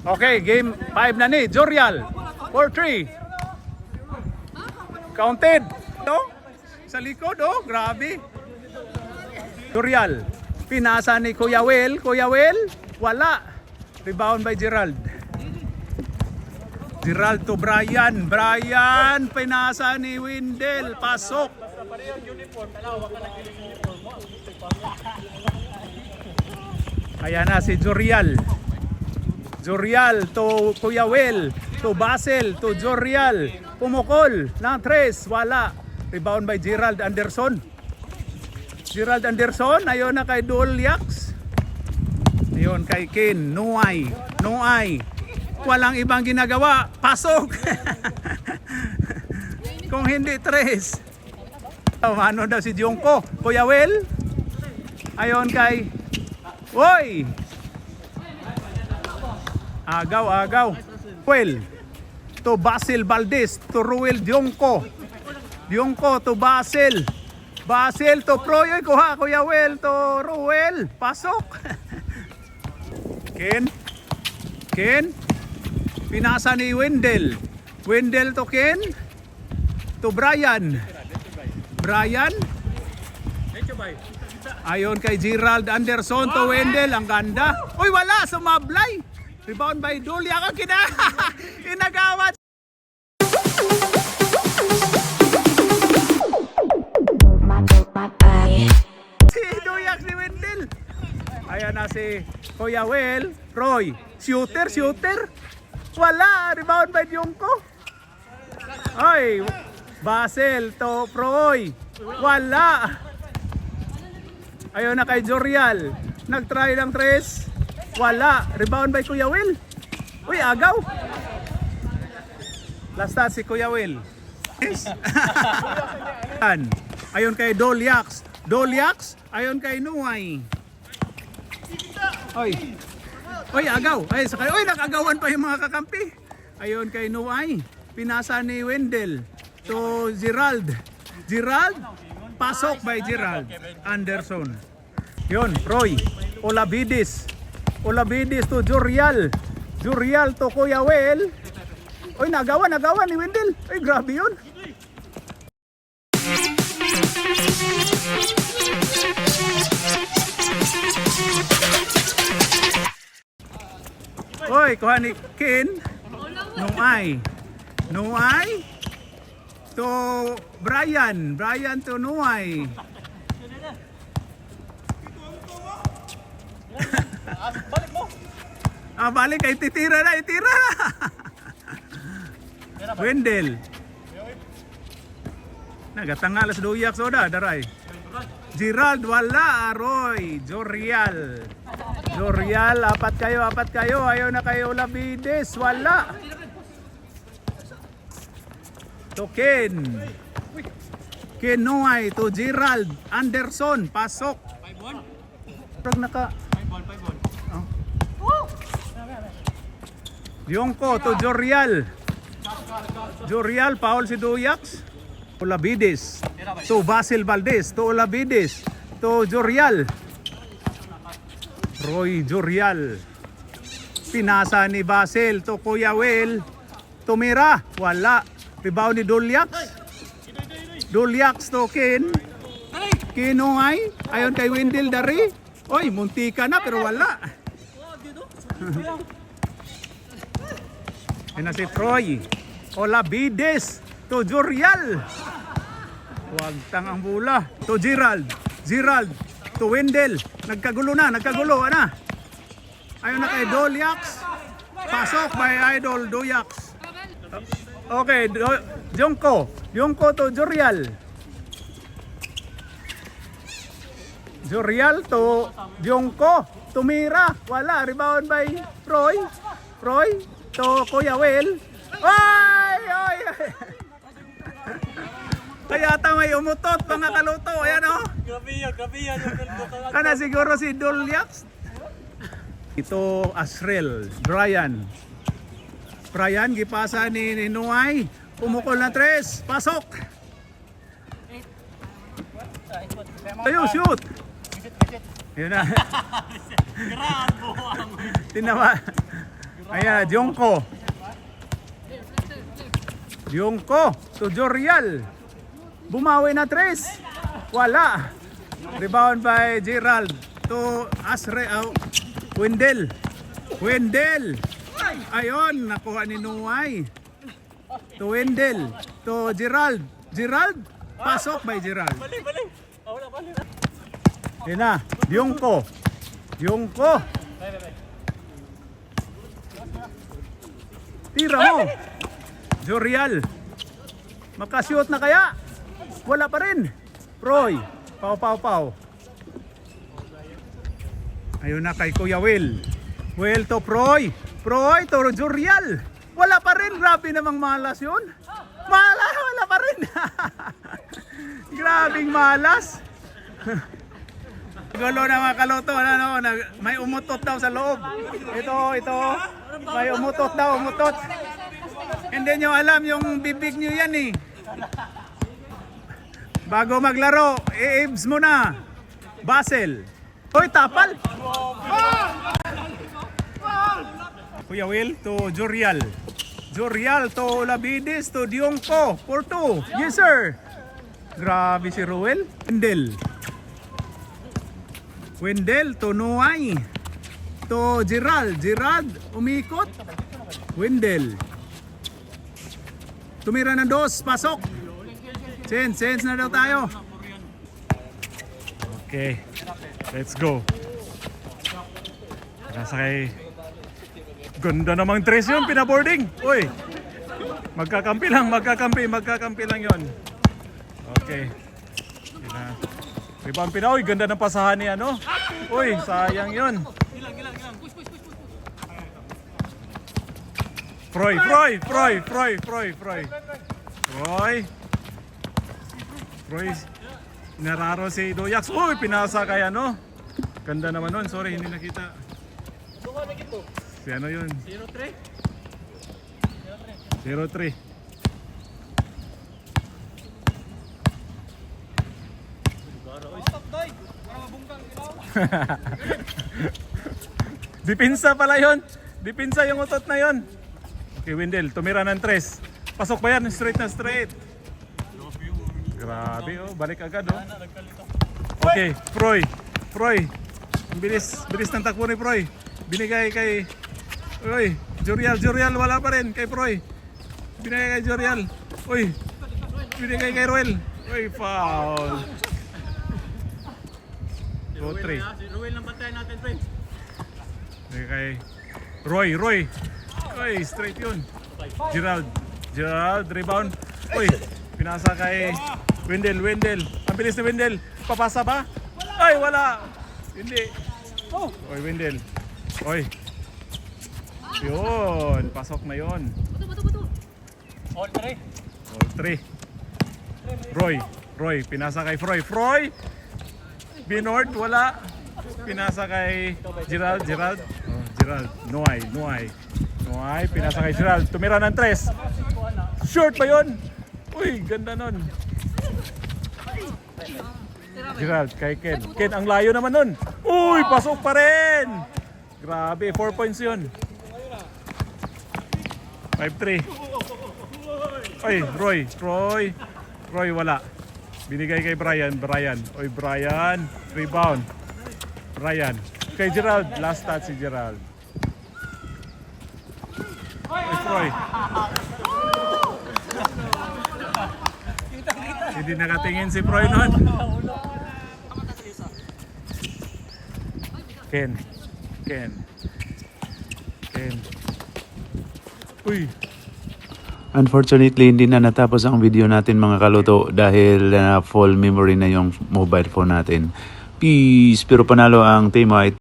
Okay, game 5 na ni. Jorial. 4-3. Counted. No? Sa likod, oh. Grabe. Jorial. Pinasa ni Kuya Will. Kuya Will. Wala. Rebound by Gerald. Gerald to Brian. Brian. Pinasa ni Wendell. Pasok. Ayan na si Jorial. Jorial to Kuya Will, to Basel, to Jorial. Pumukol ng 3, wala. Rebound by Gerald Anderson. Gerald Anderson, ayun na kay Doliax. Ayun kay Ken, Nuay. Nuay. Walang ibang ginagawa, pasok. Kung hindi 3. Ano daw si Jungko? Kuya Will. Ayun kay Woy! Agaw. Well, to Basil Valdez, to Ruel Dionco. Dionco to Basil. Basil to Proy. Kuha, Kuya Will, to Ruel. Pasok. Ken. Pinasa ni Wendell. Wendell to Ken. To Brian. Brian. Ayon kay Gerald Anderson to Wendell. Ang ganda. Uy, wala. Sumablay. Rebound by Dulia. Ako inagawat. Si Duyak si Wendell. Ayan na si Kuya Will. Roy. Shooter. Wala. Rebound by Jungko. Ay. Basel to Proy. Wala. Ayun na kay Jorial. Nag-try ng 3. Wala. Rebound by Kuya Will. Uy, agaw. Last si Kuya Will. Yes. Ayun kay Doliax. Doliax. Ayun kay Nuay. Oy, agaw. Ay, sakay. Oy, nag-agawan pa yung mga kakampi. Ayun kay Nuay. Pinasa ni Wendell to Gerald. Gerald. Pasok by Gerald Anderson. Yun, Roy. Olavides to Jorial. Jorial to Kuya Will. Oy, nagawan ni Wendell. Ay, grabe yun. Oy, kuha ni Ken. Nuay. To Brian to Nuay. Balik kay itira na. Wendell. Nagatanga alas Duyak soda, daray. Gerald wala, Roy. Jorial, apat kayo. Ayaw na kayo Olavides, wala. To Ken Nuay to Gerald Anderson. Pasok. 5-1. Naka 5-1. Dionco to Jorial. Foul si Duyax. Olavides to Basil Valdez. To Olavides to Jorial. Roy Jorial. Pinasa ni Basil to Kuya Will. Tumira. Wala. Rebound ni Doliax to Ken Nuay. Ayon kay Wendell dari. Oy, muntika na pero wala. Yan na si Troy. Olavides to Jorial. Huwag tangang bula. To Gerald to Wendell. Nagkagulo. Ana. Ayon na kay Doliax. Pasok by Idol Duyax. Okay, Jungko to Jorial to Jungko. Tumira. Wala. Rebound by Roy to Kuya Will. Ay! Kaya may umutot mga kaluto. Ayan o. Grabe yan. Kana siguro si Doliax. Ito Asrel. Brian, gipasa ni Nuay. Pumukol na 3. Pasok. Tayo, shoot. Yun na. Ayan, Jungko. Jungko to Jorial. Bumawi na 3. Wala. Rebound by Gerald to Wendell. Wendell. Ayun, nakuha ni Nuay. To Wendell. To Gerald. Gerald. Pasok by Gerald. Yan na. Jungko. Jungko. Tira mo. Jorial. Makashoot na kaya? Wala pa rin. Roy. Pau. Ayun na kay Kuya Will. Will to Proy. Proy to Jorial. Wala pa rin. Grabe namang malas yun. Wala pa rin. Grabing malas. Gulo na mga kaloto. May umutot daw sa loob. Ito. May umutot daw. Hindi nyo alam yung bibig nyo yan eh. Bago maglaro, i-ibs mo na. Basel. Hoy, tapal. Kuya Will to Jorial. Jorial to Labides to Diongko. 4-2. Yes sir. Grabe si Ruel. Wendell to Nuay. To Gerald. Umikot. Wendell. Tumira ng 2. Pasok. Sense na daw tayo. Okay. Let's go. Nasa kay... Ganda namang 3 yun, pinaboarding. Uy. Magkakampi lang yun. Okay. Rebound Pinoy, ganda ng pasahan ni ano. Uy, sayang yun. Froy. Nararo si Doyax. Uy, pinasa kay ano. Ganda naman nun. Sorry, hindi nakita. Si ano yun? 0-3. Dipinsa pala yun. Dipinsa yung utot na yun. Okay, Wendell, tumira ng 3. Pasok ba yan? Straight. Grabe oh, balik agad oh. Okay, Froy. Ang bilis ng takbo ni Froy. Binigay kay Jorial, wala pa rin kay Froy. Binigay kay Jorial. Binigay kay Ruel. Foul. 2-3. Si Ruel lang bantayan natin, friends. Kay Roy. Straight yun. Gerald, rebound. Pinasa kay Wendell. Ang bilis ni Wendell. Papasa ba? Ay, wala. Hindi. Wendell. Yun, pasok na yun. All 3. Roy, pinasa kay Froy. Binord, wala. Pinasa kay Gerald. Gerald. Nuay, pinasa kay Gerald. Tumira ng 3. Short ba yun? Uy, ganda nun. Gerald, kay Ken. Ken, ang layo naman nun. Uy, pasok pa rin. Grabe, 4 points yun. 5-3. Roy, wala. Binigay kay Brian. Brian. Rebound. Brian. Kay Gerald. Last touch si Gerald. Roy. Hindi nakatingin si Froy nun. Ken. Uy. Unfortunately, hindi na natapos ang video natin mga kaluto dahil full memory na yung mobile phone natin. Peace! Pero panalo ang team white.